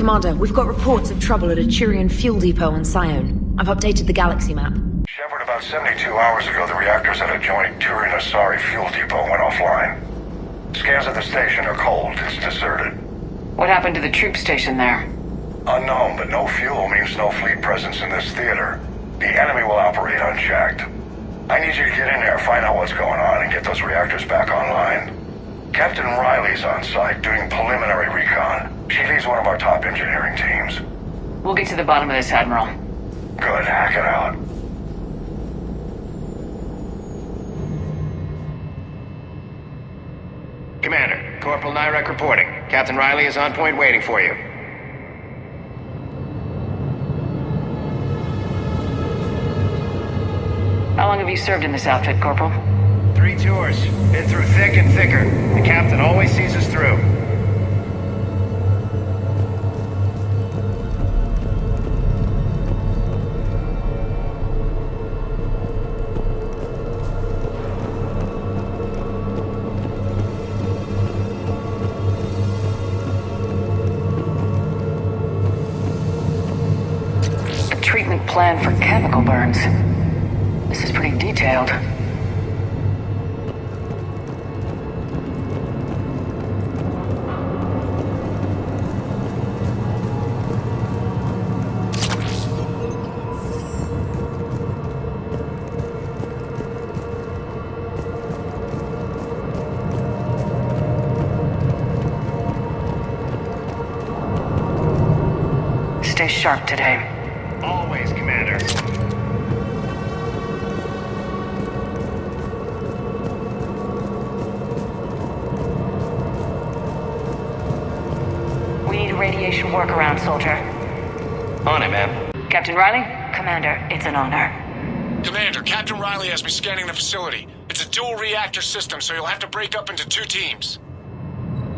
Commander, we've got reports of trouble at a Turian fuel depot on Sione. I've updated the galaxy map. Shepard, about 72 hours ago, the reactors at a joint Turian-Asari fuel depot went offline. Scans at the station are cold. It's deserted. What happened to the troop station there? Unknown, but no fuel means no fleet presence in this theater. The enemy will operate unchecked. I need you to get in there, find out what's going on, and get those reactors back online. Captain Riley's on site doing preliminary recon. She leads one of our top engineering teams. We'll get to the bottom of this, Admiral. Good, hack it out. Commander, Corporal Nyrek reporting. Captain Riley is on point waiting for you. How long have you served in this outfit, Corporal? 3 tours. Been through thick and thicker. The captain always sees us through. A treatment plan for chemical burns. This is pretty detailed. Stay sharp today. Always, Commander. We need a radiation workaround, soldier. On it, ma'am. Captain Riley? Commander, it's an honor. Commander, Captain Riley has me scanning the facility. It's a dual reactor system, so you'll have to break up into 2 teams.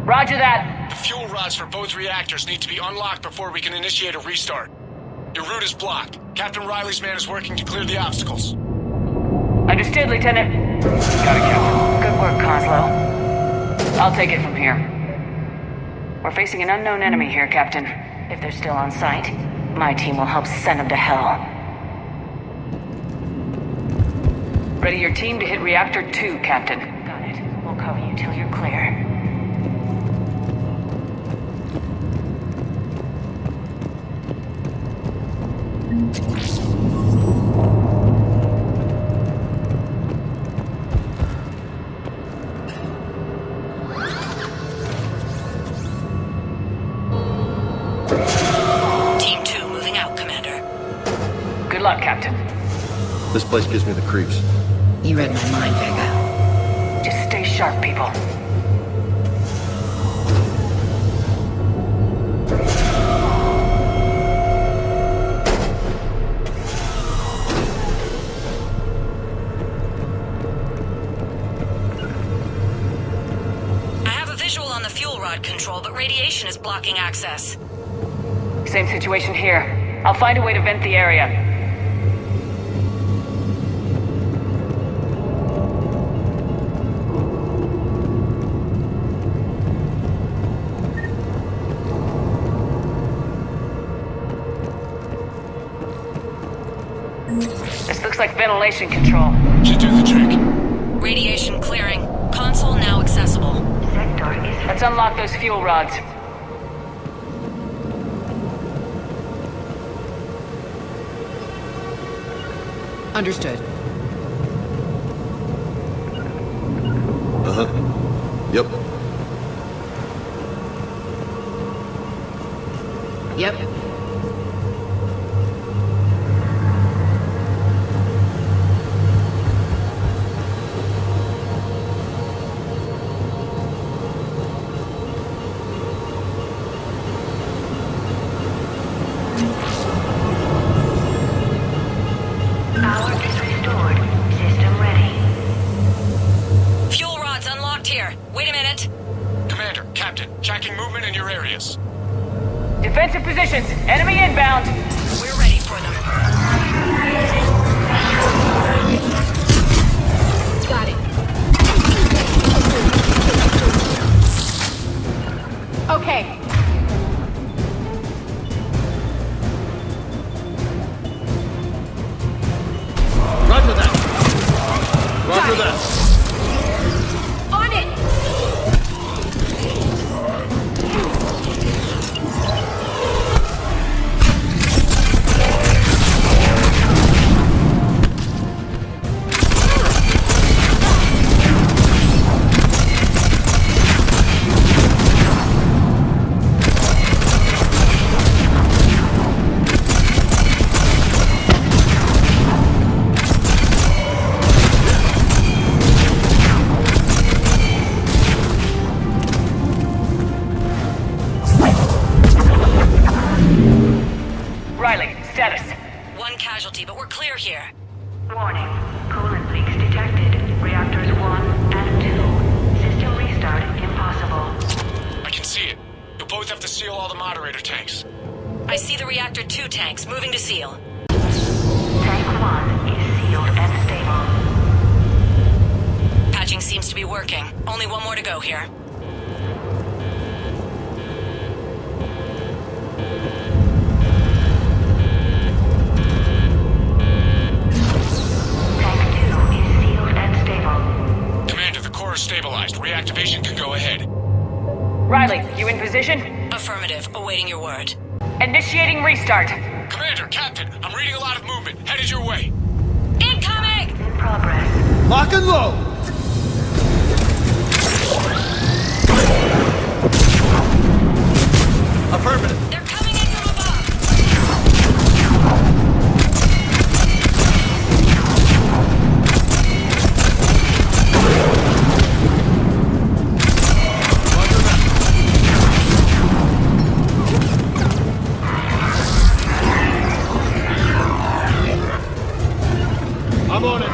Roger that. The fuel rods for both reactors need to be unlocked before we can initiate a restart. Your route is blocked. Captain Riley's man is working to clear the obstacles. Understood, Lieutenant. Got it, Captain. Good work, Coslow. I'll take it from here. We're facing an unknown enemy here, Captain. If they're still on site, my team will help send them to hell. Ready your team to hit Reactor 2, Captain. Got it. We'll cover you till you're clear. Team 2 moving out, Commander. Good luck, Captain. This place gives me the creeps. You read my mind, Vega. Just stay sharp, people. I have a visual on the fuel rod control, but radiation is blocking access. Same situation here. I'll find a way to vent the area. This looks like ventilation control. Should do the trick. Radiation clearing. Console now accessible. Let's unlock those fuel rods. Understood. Yep. Yep. Power is restored. System ready. Fuel rods unlocked here. Wait a minute. Commander, Captain, tracking movement in your areas. Defensive positions. Enemy inbound. We're ready for them. Got it. Okay. empty, but we're clear here. Warning. Coolant leaks detected. Reactors 1 and 2. System restart impossible. I can see it. You'll both have to seal all the moderator tanks. I see the reactor 2 tanks moving to seal. Tank 1 is sealed and stable. Patching seems to be working. Only one more to go here. Tank 2 is sealed and stable. Commander, the core is stabilized. Reactivation can go ahead. Riley, you in position? Affirmative. Awaiting your word. Initiating restart. Commander, Captain, I'm reading a lot of movement. Headed your way. Incoming! In progress. Lock and load! Affirmative. They're coming in from above! I'm on it.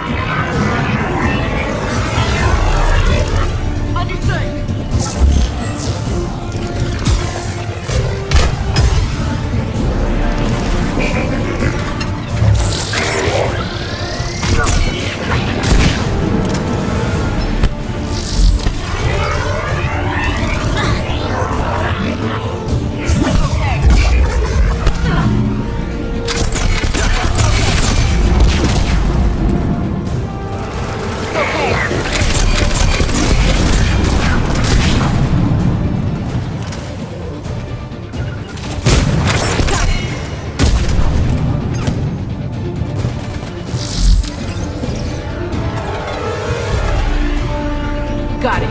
Got it.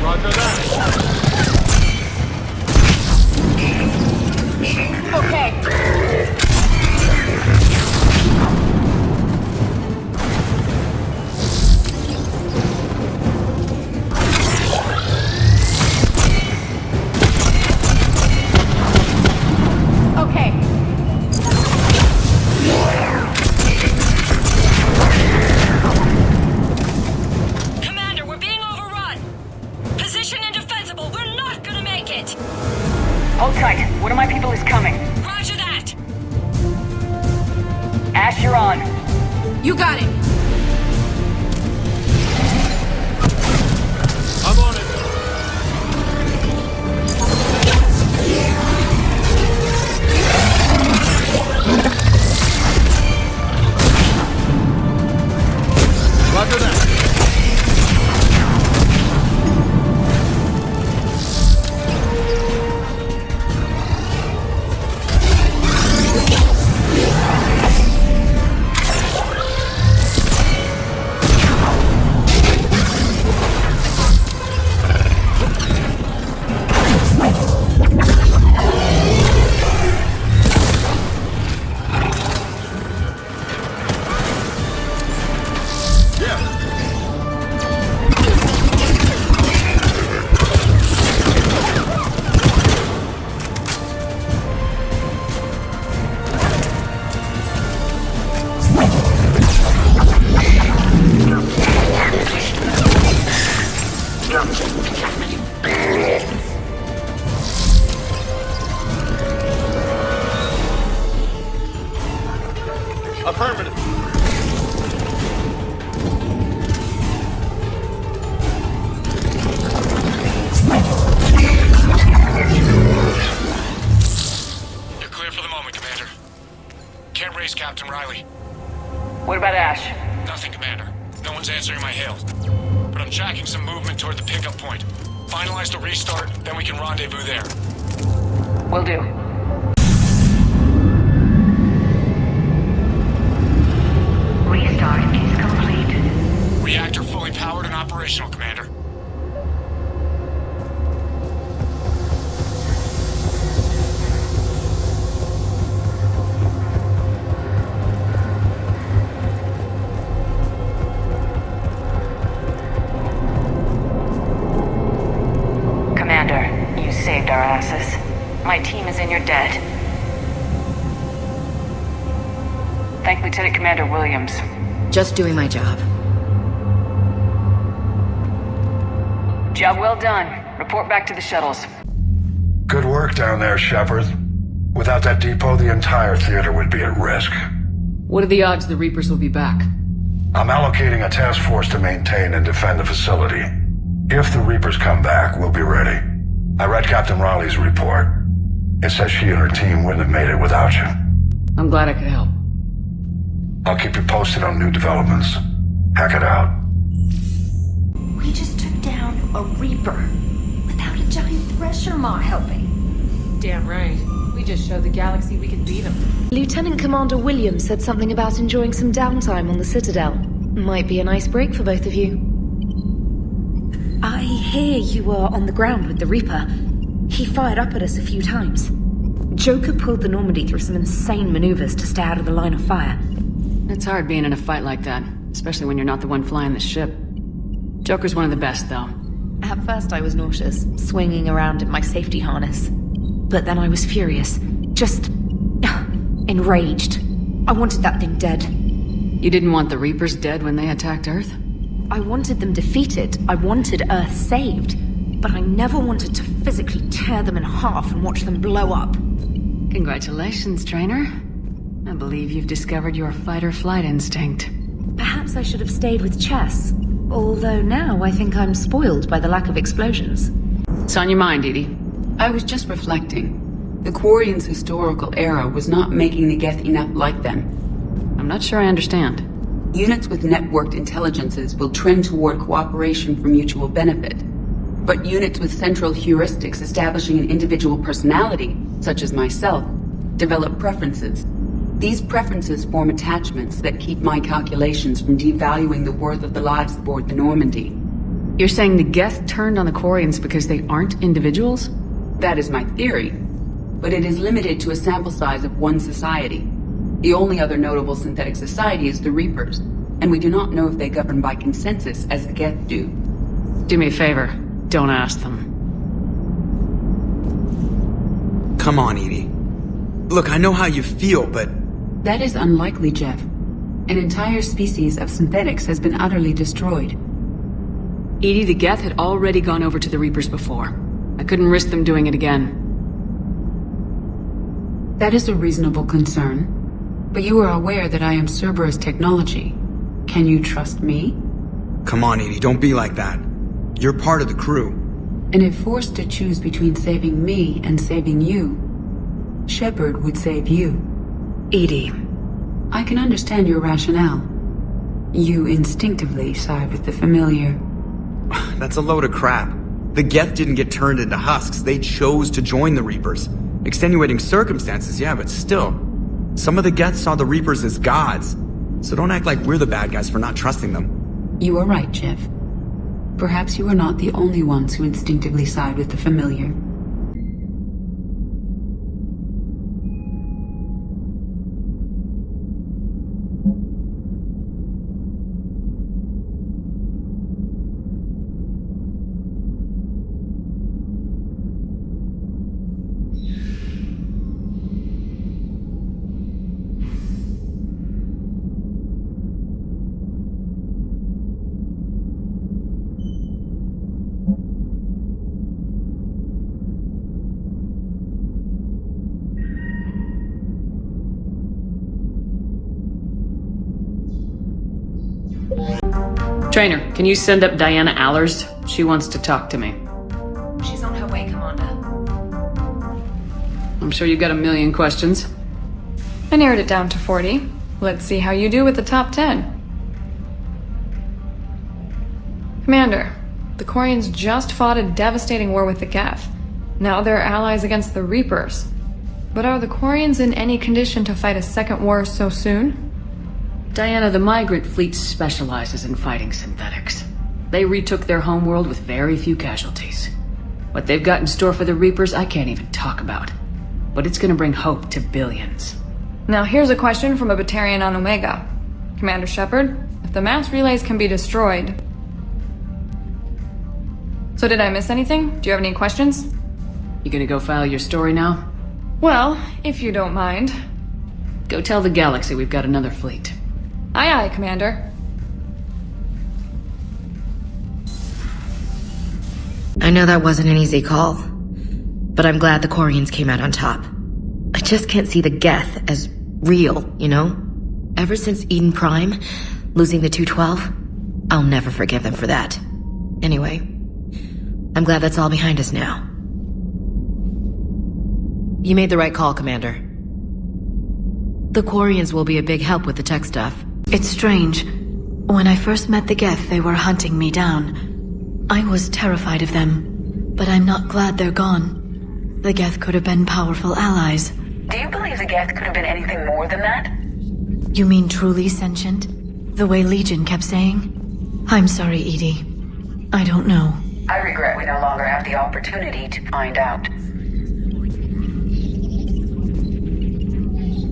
Roger that. Commander, we're being overrun! Position indefensible! We're not gonna make it! Hold tight. One of my people is coming. Roger that! Ash, you're on. You got it. I'm on it. Roger that. Affirmative. You're clear for the moment, Commander. Can't raise Captain Riley. What about Ash? Nothing, Commander. No one's answering my hail. But I'm tracking some movement toward the pickup point. Finalize the restart, then we can rendezvous there. Will do. Restart is complete. Reactor fully powered and operational, Commander. Thank Lieutenant Commander Williams. Just doing my job. Job well done. Report back to the shuttles. Good work down there, Shepard. Without that depot, the entire theater would be at risk. What are the odds the Reapers will be back? I'm allocating a task force to maintain and defend the facility. If the Reapers come back, we'll be ready. I read Captain Raleigh's report. It says she and her team wouldn't have made it without you. I'm glad I could help. I'll keep you posted on new developments. Hack it out. We just took down a Reaper without a giant thresher maw helping. Damn right. We just showed the galaxy we could beat them. Lieutenant Commander Williams said something about enjoying some downtime on the Citadel. Might be a nice break for both of you. I hear you were on the ground with the Reaper. He fired up at us a few times. Joker pulled the Normandy through some insane maneuvers to stay out of the line of fire. It's hard being in a fight like that, especially when you're not the one flying the ship. Joker's one of the best, though. At first I was nauseous, swinging around in my safety harness. But then I was furious. Just... enraged. I wanted that thing dead. You didn't want the Reapers dead when they attacked Earth? I wanted them defeated. I wanted Earth saved. But I never wanted to physically tear them in half and watch them blow up. Congratulations, trainer. I believe you've discovered your fight-or-flight instinct. Perhaps I should have stayed with chess. Although now I think I'm spoiled by the lack of explosions. What's on your mind, Edie? I was just reflecting. The Quarians' historical era was not making the Geth enough like them. I'm not sure I understand. Units with networked intelligences will trend toward cooperation for mutual benefit. But units with central heuristics establishing an individual personality, such as myself, develop preferences. These preferences form attachments that keep my calculations from devaluing the worth of the lives aboard the Normandy. You're saying the Geth turned on the Quarians because they aren't individuals? That is my theory, but it is limited to a sample size of one society. The only other notable synthetic society is the Reapers, and we do not know if they govern by consensus as the Geth do. Do me a favor, don't ask them. Come on, Edie. Look, I know how you feel, but... That is unlikely, Jeff. An entire species of synthetics has been utterly destroyed. Edie, the Geth had already gone over to the Reapers before. I couldn't risk them doing it again. That is a reasonable concern. But you are aware that I am Cerberus technology. Can you trust me? Come on, Edie, don't be like that. You're part of the crew. And if forced to choose between saving me and saving you, Shepard would save you. Edie. I can understand your rationale. You instinctively side with the familiar. That's a load of crap. The Geth didn't get turned into husks. They chose to join the Reapers. Extenuating circumstances, yeah, but still. Some of the Geth saw the Reapers as gods. So don't act like we're the bad guys for not trusting them. You are right, Jeff. Perhaps you are not the only ones who instinctively side with the familiar. Trainer, can you send up Diana Allers? She wants to talk to me. She's on her way, Commander. I'm sure you've got a million questions. I narrowed it down to 40. Let's see how you do with the top 10. Commander, the Quarians just fought a devastating war with the Geth. Now they're allies against the Reapers. But are the Quarians in any condition to fight a second war so soon? Diana, the Migrant Fleet specializes in fighting synthetics. They retook their homeworld with very few casualties. What they've got in store for the Reapers, I can't even talk about. But it's gonna bring hope to billions. Now here's a question from a Batarian on Omega. Commander Shepard, if the mass relays can be destroyed... So did I miss anything? Do you have any questions? You gonna go file your story now? Well, if you don't mind. Go tell the galaxy we've got another fleet. Aye aye, Commander. I know that wasn't an easy call, but I'm glad the Quarians came out on top. I just can't see the Geth as real, you know? Ever since Eden Prime, losing the 212, I'll never forgive them for that. Anyway, I'm glad that's all behind us now. You made the right call, Commander. The Quarians will be a big help with the tech stuff. It's strange. When I first met the Geth, they were hunting me down. I was terrified of them, but I'm not glad they're gone. The Geth could have been powerful allies. Do you believe the Geth could have been anything more than that? You mean truly sentient? The way Legion kept saying? I'm sorry, Edie. I don't know. I regret we no longer have the opportunity to find out.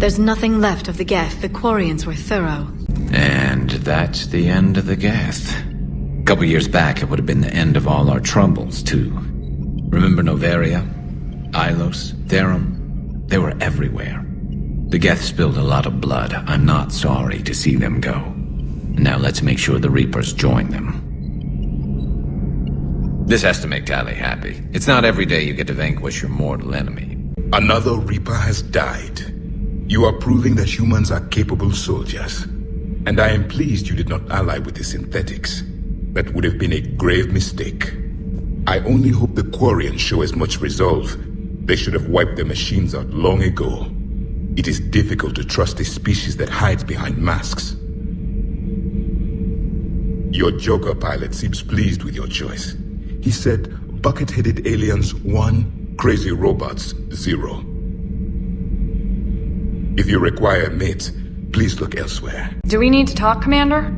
There's nothing left of the Geth. The Quarians were thorough. And that's the end of the Geth. A couple years back, it would have been the end of all our troubles, too. Remember Noveria? Ilos? Therum? They were everywhere. The Geth spilled a lot of blood. I'm not sorry to see them go. Now let's make sure the Reapers join them. This has to make Tali happy. It's not every day you get to vanquish your mortal enemy. Another Reaper has died. You are proving that humans are capable soldiers. And I am pleased you did not ally with the synthetics. That would have been a grave mistake. I only hope the Quarians show as much resolve. They should have wiped their machines out long ago. It is difficult to trust a species that hides behind masks. Your Joker pilot seems pleased with your choice. He said, bucket-headed aliens 1, crazy robots 0. If you require a mate, please look elsewhere. Do we need to talk, Commander?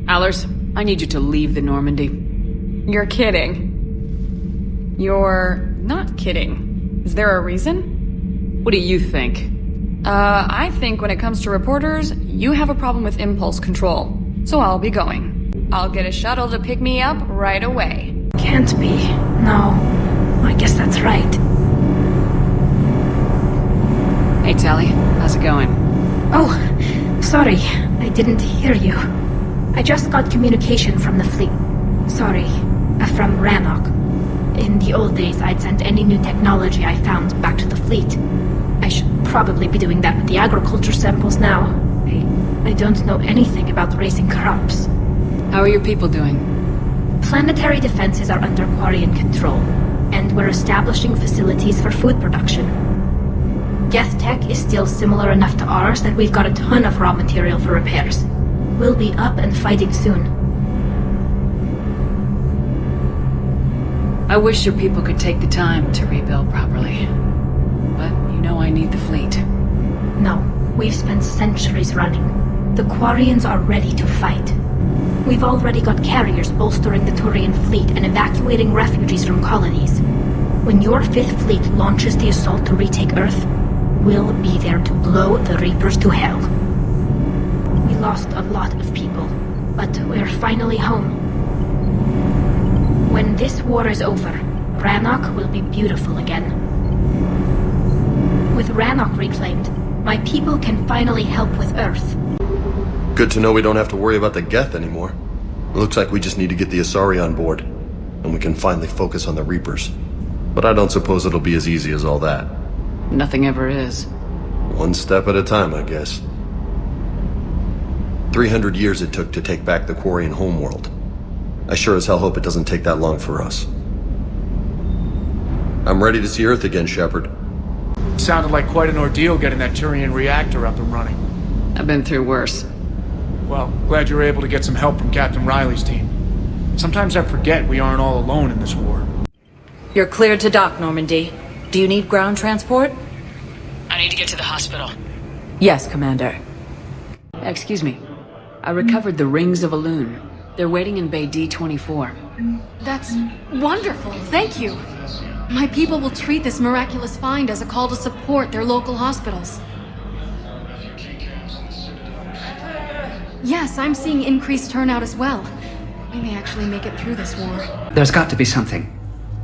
Allers, I need you to leave the Normandy. You're kidding. You're not kidding. Is there a reason? What do you think? I think when it comes to reporters, you have a problem with impulse control. So I'll be going. I'll get a shuttle to pick me up right away. Can't be. No. I guess that's right. Hey, Tali. How's it going? Oh, sorry. I didn't hear you. I just got communication from the fleet. Sorry. From Rannoch. In the old days, I'd send any new technology I found back to the fleet. I should probably be doing that with the agriculture samples now. I don't know anything about raising crops. How are your people doing? Planetary defenses are under Quarian control, and we're establishing facilities for food production. Geth tech is still similar enough to ours that we've got a ton of raw material for repairs. We'll be up and fighting soon. I wish your people could take the time to rebuild properly. But you know I need the fleet. No, we've spent centuries running. The Quarians are ready to fight. We've already got carriers bolstering the Turian fleet and evacuating refugees from colonies. When your 5th Fleet launches the assault to retake Earth, we'll be there to blow the Reapers to hell. We lost a lot of people, but we're finally home. When this war is over, Rannoch will be beautiful again. With Rannoch reclaimed, my people can finally help with Earth. Good to know we don't have to worry about the Geth anymore. It looks like we just need to get the Asari on board, and we can finally focus on the Reapers. But I don't suppose it'll be as easy as all that. Nothing ever is. One step at a time, I guess. 300 years it took to take back the Quarian homeworld. I sure as hell hope it doesn't take that long for us. I'm ready to see Earth again, Shepard. Sounded like quite an ordeal getting that Turian reactor up and running. I've been through worse. Well, glad you were able to get some help from Captain Riley's team. Sometimes I forget we aren't all alone in this war. You're cleared to dock, Normandy. Do you need ground transport? I need to get to the hospital. Yes, Commander. Excuse me. I recovered the rings of Elune. They're waiting in Bay D-24. That's wonderful. Thank you. My people will treat this miraculous find as a call to support their local hospitals. Yes, I'm seeing increased turnout as well. We may actually make it through this war. There's got to be something.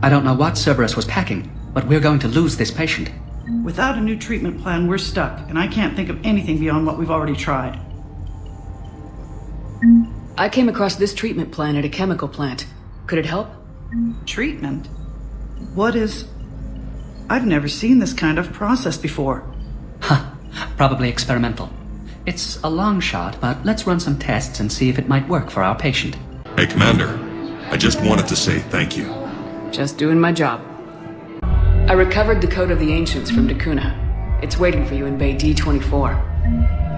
I don't know what Cerberus was packing, but we're going to lose this patient. Without a new treatment plan, we're stuck, and I can't think of anything beyond what we've already tried. I came across this treatment plan at a chemical plant. Could it help? Treatment? What is... I've never seen this kind of process before. Probably experimental. It's a long shot, but let's run some tests and see if it might work for our patient. Hey, Commander. I just wanted to say thank you. Just doing my job. I recovered the Code of the Ancients from Dakuna. It's waiting for you in Bay D24.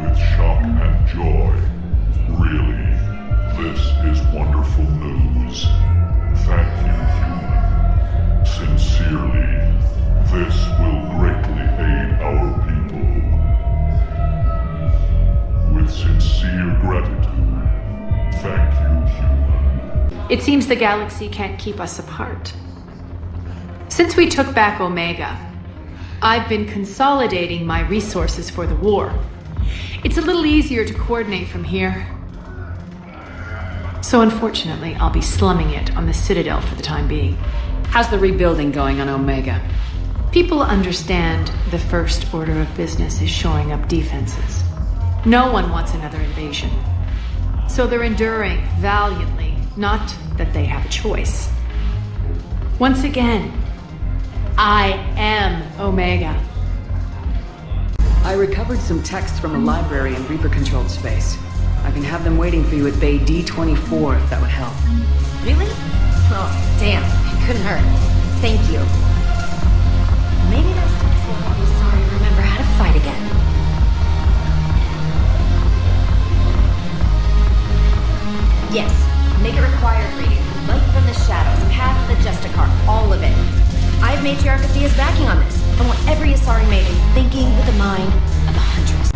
With shock and joy. Really, this is wonderful news. Thank you, human. Sincerely, this will greatly aid our people. With sincere gratitude, thank you, human. It seems the galaxy can't keep us apart. Since we took back Omega, I've been consolidating my resources for the war. It's a little easier to coordinate from here. So unfortunately, I'll be slumming it on the Citadel for the time being. How's the rebuilding going on Omega? People understand the first order of business is shoring up defenses. No one wants another invasion. So they're enduring valiantly, not that they have a choice. Once again, I am Omega. I recovered some texts from a library in Reaper-controlled space. I can have them waiting for you at Bay D24 if that would help. Really? Oh, damn. It couldn't hurt. Thank you. Maybe those texts will help you sorry remember how to fight again. Yes. Make it required reading. Light from the shadows, path of the Justicar, all of it. I have Matriarch of Dia's backing on this. I want every Asari maiden thinking with the mind of a huntress.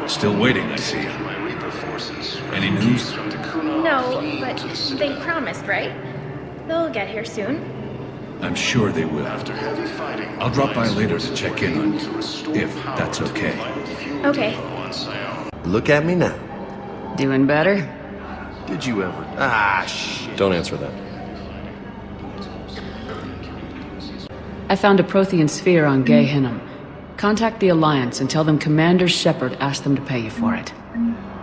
Still waiting, I see. Any news? No, but they promised, right? They'll get here soon. I'm sure they will. I'll drop by later to check in, if that's okay. Okay. Look at me now. Doing better? Did you ever? Shit. Don't answer that. I found a Prothean sphere on Gay Hinnom. Contact the Alliance and tell them Commander Shepard asked them to pay you for it.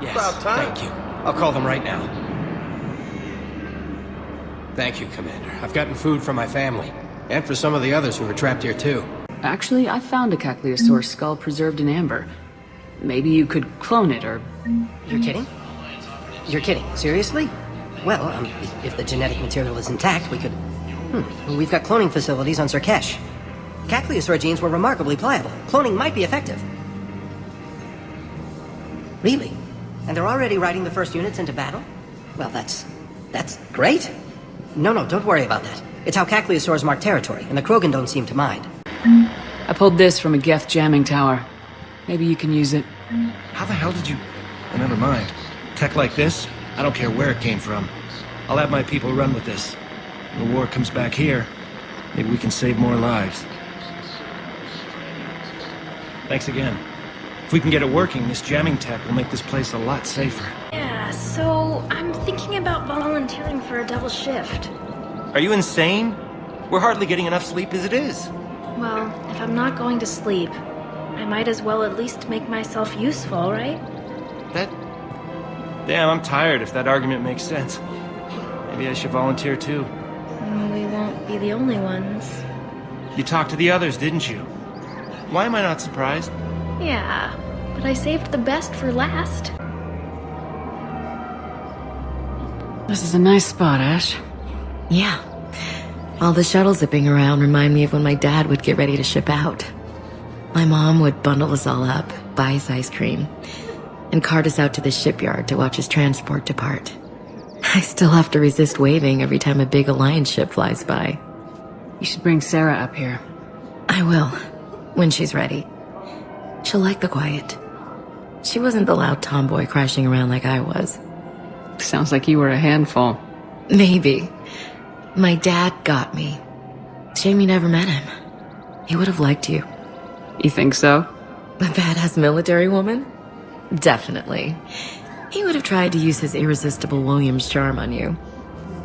Yes, thank you. I'll call them right now. Thank you, Commander. I've gotten food for my family. And for some of the others who are trapped here, too. Actually, I found a Cacliosaurus skull preserved in amber. Maybe you could clone it, or... You're kidding? You're kidding. Seriously? Well, if the genetic material is intact, we could... We've got cloning facilities on Surkesh. Cacliosaur genes were remarkably pliable. Cloning might be effective. Really? And they're already riding the first units into battle? Well, that's great. No, don't worry about that. It's how Cacliosaurs mark territory, and the Krogan don't seem to mind. I pulled this from a Geth jamming tower. Maybe you can use it. How the hell did you... Oh, never mind. Tech like this, I don't care where it came from. I'll have my people run with this. When the war comes back here, maybe we can save more lives. Thanks again. If we can get it working, this jamming tech will make this place a lot safer. Yeah, so I'm thinking about volunteering for a double shift. Are you insane? We're hardly getting enough sleep as it is. Well, if I'm not going to sleep, I might as well at least make myself useful, right? Damn, I'm tired if that argument makes sense. Maybe I should volunteer too. We won't be the only ones. You talked to the others, didn't you? Why am I not surprised? Yeah, but I saved the best for last. This is a nice spot, Ash. Yeah. All the shuttles zipping around remind me of when my dad would get ready to ship out. My mom would bundle us all up, buy us ice cream, and cart us out to the shipyard to watch his transport depart. I still have to resist waving every time a big Alliance ship flies by. You should bring Sarah up here. I will, when she's ready. She'll like the quiet. She wasn't the loud tomboy crashing around like I was. Sounds like you were a handful. Maybe. My dad got me. Shame you never met him. He would have liked you. You think so? A badass military woman? Definitely. He would have tried to use his irresistible Williams charm on you.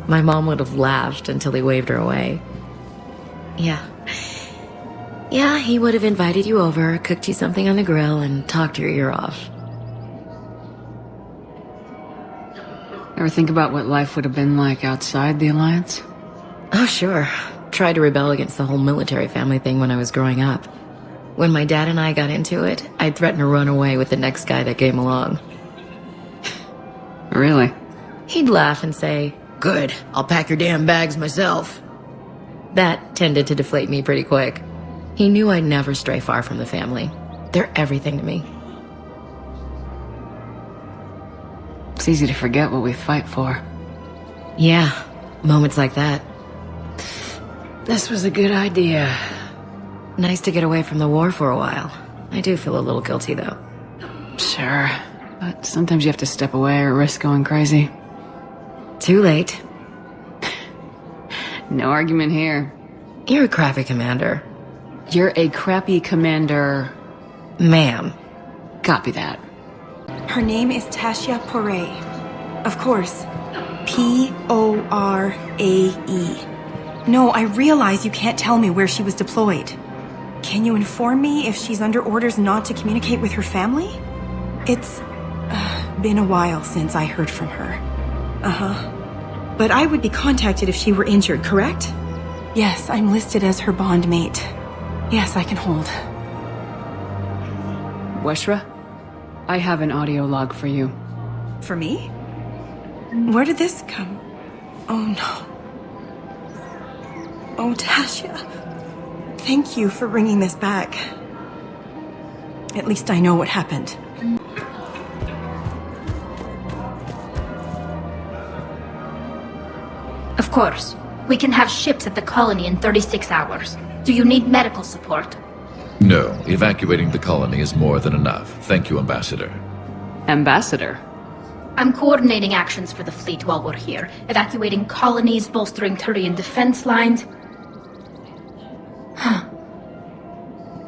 My mom would have laughed until he waved her away. Yeah. Yeah, he would have invited you over, cooked you something on the grill, and talked your ear off. Ever think about what life would have been like outside the Alliance? Oh, sure. Tried to rebel against the whole military family thing when I was growing up. When my dad and I got into it, I'd threaten to run away with the next guy that came along. Really? He'd laugh and say, "Good, I'll pack your damn bags myself." That tended to deflate me pretty quick. He knew I'd never stray far from the family. They're everything to me. It's easy to forget what we fight for. Yeah, moments like that. This was a good idea. Nice to get away from the war for a while. I do feel a little guilty, though. Sure, but sometimes you have to step away or risk going crazy. Too late. No argument here. You're a crappy commander. You're a crappy commander. Ma'am. Copy that. Her name is Tasha Poray. Of course. P-O-R-A-E. No, I realize you can't tell me where she was deployed. Can you inform me if she's under orders not to communicate with her family? It's been a while since I heard from her. Uh-huh. But I would be contacted if she were injured, correct? Yes, I'm listed as her bond mate. Yes, I can hold. Weshra, I have an audio log for you. For me? Where did this come? Oh no. Oh, Tasha. Thank you for bringing this back. At least I know what happened. Of course. We can have ships at the colony in 36 hours. Do you need medical support? No, evacuating the colony is more than enough. Thank you, Ambassador. Ambassador? I'm coordinating actions for the fleet while we're here. Evacuating colonies, bolstering Turian defense lines.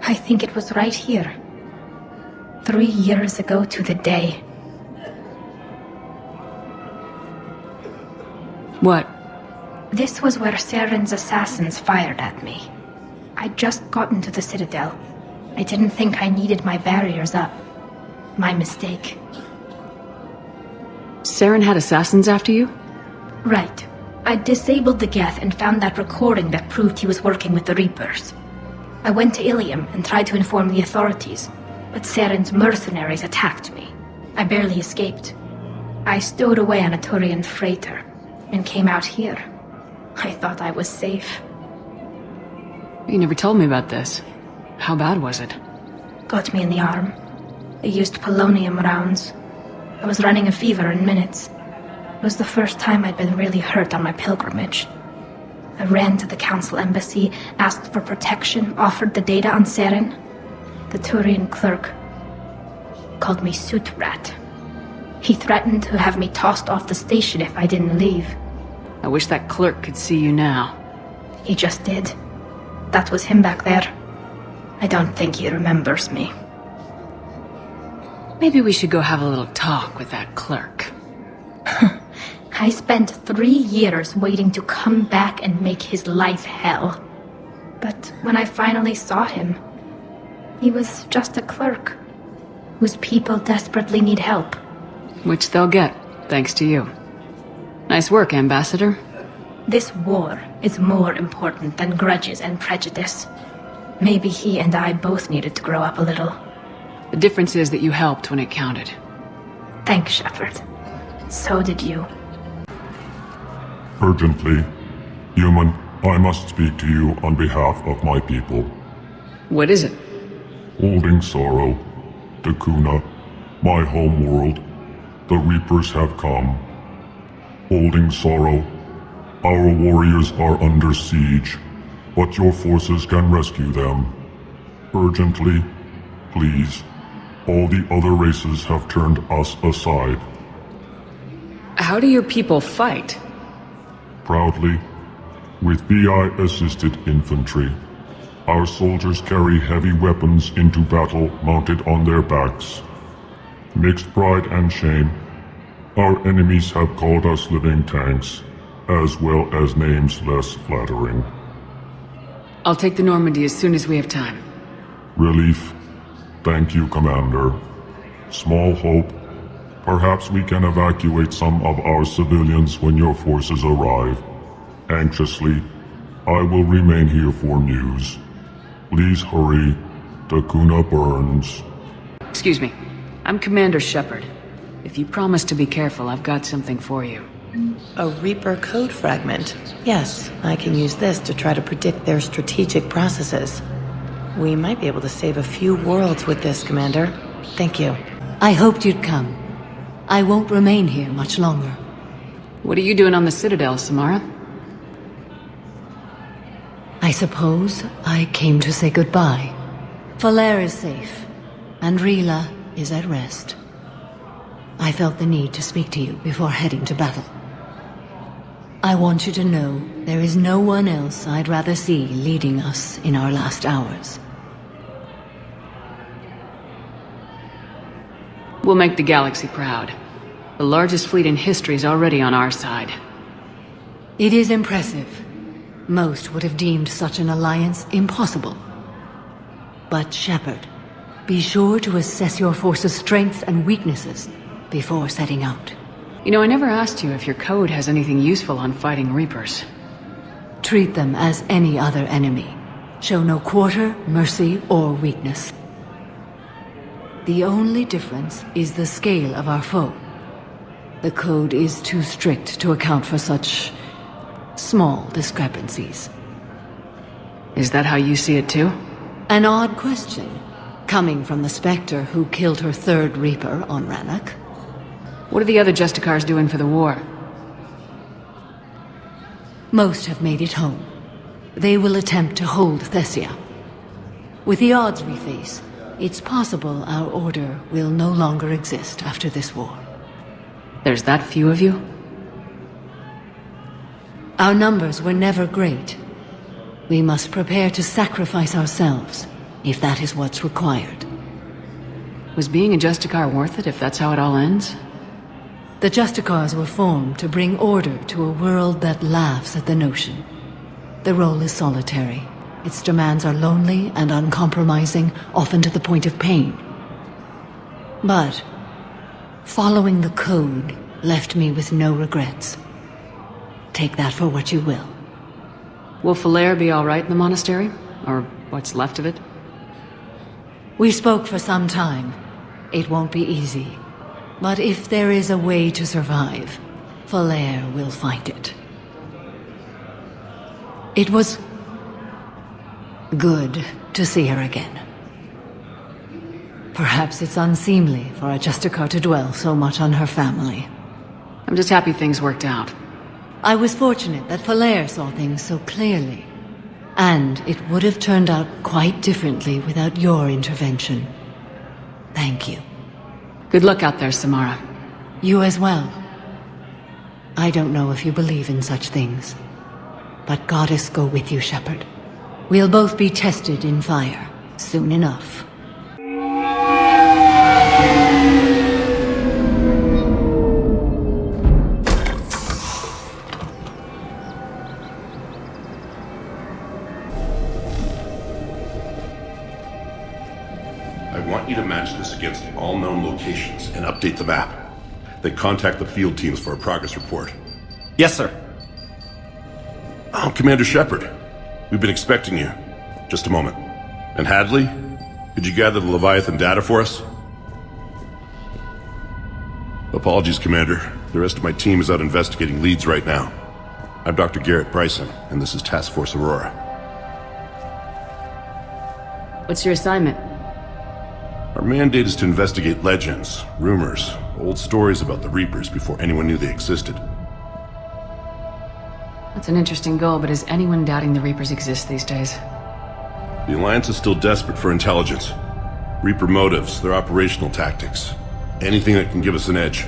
I think it was right here. 3 years ago to the day. What? This was where Saren's assassins fired at me. I'd just gotten to the Citadel. I didn't think I needed my barriers up. My mistake. Saren had assassins after you? Right. I disabled the Geth and found that recording that proved he was working with the Reapers. I went to Ilium and tried to inform the authorities, but Saren's mercenaries attacked me. I barely escaped. I stowed away on a Turian freighter and came out here. I thought I was safe. You never told me about this. How bad was it? Got me in the arm. They used polonium rounds. I was running a fever in minutes. It was the first time I'd been really hurt on my pilgrimage. I ran to the Council embassy, asked for protection, offered the data on Saren. The Turian clerk called me Soot Rat. He threatened to have me tossed off the station if I didn't leave. I wish that clerk could see you now. He just did. That was him back there. I don't think he remembers me. Maybe we should go have a little talk with that clerk. I spent 3 years waiting to come back and make his life hell. But when I finally saw him, he was just a clerk whose people desperately need help. Which they'll get, thanks to you. Nice work, Ambassador. This war is more important than grudges and prejudice. Maybe he and I both needed to grow up a little. The difference is that you helped when it counted. Thanks, Shepard. So did you. Urgently. Human, I must speak to you on behalf of my people. What is it? Holding sorrow. Takuna, my home world. The Reapers have come. Holding sorrow. Our warriors are under siege, but your forces can rescue them. Urgently, please. All the other races have turned us aside. How do your people fight? Proudly, with VI-assisted infantry. Our soldiers carry heavy weapons into battle mounted on their backs. Mixed pride and shame, our enemies have called us living tanks, as well as names less flattering. I'll take the Normandy as soon as we have time. Relief. Thank you, Commander. Small hope. Perhaps we can evacuate some of our civilians when your forces arrive. Anxiously, I will remain here for news. Please hurry. Takuna burns. Excuse me. I'm Commander Shepard. If you promise to be careful, I've got something for you. A Reaper code fragment. Yes, I can use this to try to predict their strategic processes. We might be able to save a few worlds with this, Commander. Thank you. I hoped you'd come. I won't remain here much longer. What are you doing on the Citadel, Samara? I suppose I came to say goodbye. Falair is safe, and Rila is at rest. I felt the need to speak to you before heading to battle. I want you to know there is no one else I'd rather see leading us in our last hours. We'll make the galaxy proud. The largest fleet in history is already on our side. It is impressive. Most would have deemed such an alliance impossible. But Shepard, be sure to assess your force's strengths and weaknesses before setting out. You know, I never asked you if your code has anything useful on fighting Reapers. Treat them as any other enemy. Show no quarter, mercy, or weakness. The only difference is the scale of our foe. The code is too strict to account for such small discrepancies. Is that how you see it too? An odd question, coming from the Spectre who killed her third Reaper on Rannoch. What are the other Justicars doing for the war? Most have made it home. They will attempt to hold Thessia. With the odds we face, it's possible our order will no longer exist after this war. There's that few of you? Our numbers were never great. We must prepare to sacrifice ourselves, if that is what's required. Was being a Justicar worth it if that's how it all ends? The Justicars were formed to bring order to a world that laughs at the notion. The role is solitary. Its demands are lonely and uncompromising, often to the point of pain. But following the code left me with no regrets. Take that for what you will. Will Falair be all right in the monastery? Or what's left of it? We spoke for some time. It won't be easy. But if there is a way to survive, Falair will find it. It was good to see her again. Perhaps it's unseemly for a Justicar to dwell so much on her family. I'm just happy things worked out. I was fortunate that Falair saw things so clearly. And it would have turned out quite differently without your intervention. Thank you. Good luck out there, Samara. You as well. I don't know if you believe in such things, but Goddess go with you, Shepard. We'll both be tested in fire, soon enough. I want you to match this against all known locations and update the map. Then contact the field teams for a progress report. Yes, sir. Oh, Commander Shepard. We've been expecting you. Just a moment. And Hadley? Could you gather the Leviathan data for us? Apologies, Commander. The rest of my team is out investigating leads right now. I'm Dr. Garrett Bryson, and this is Task Force Aurora. What's your assignment? Our mandate is to investigate legends, rumors, old stories about the Reapers before anyone knew they existed. That's an interesting goal, but is anyone doubting the Reapers exist these days? The Alliance is still desperate for intelligence. Reaper motives, their operational tactics. Anything that can give us an edge.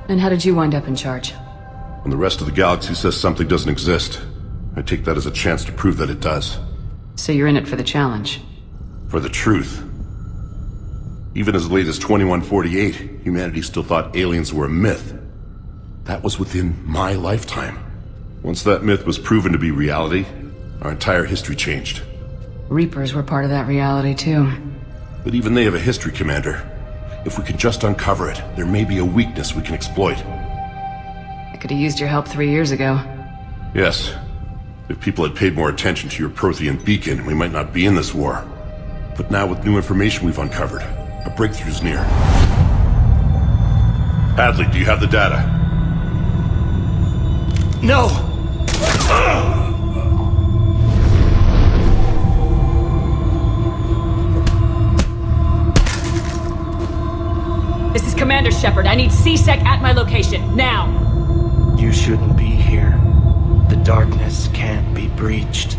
And how did you wind up in charge? When the rest of the galaxy says something doesn't exist, I take that as a chance to prove that it does. So you're in it for the challenge? For the truth. Even as late as 2148, humanity still thought aliens were a myth. That was within my lifetime. Once that myth was proven to be reality, our entire history changed. Reapers were part of that reality too. But even they have a history, Commander. If we can just uncover it, there may be a weakness we can exploit. I could have used your help 3 years ago. Yes. If people had paid more attention to your Prothean beacon, we might not be in this war. But now with new information we've uncovered, a breakthrough's near. Hadley, do you have the data? No! This is Commander Shepard. I need C-Sec at my location, now! You shouldn't be here. The darkness can't be breached.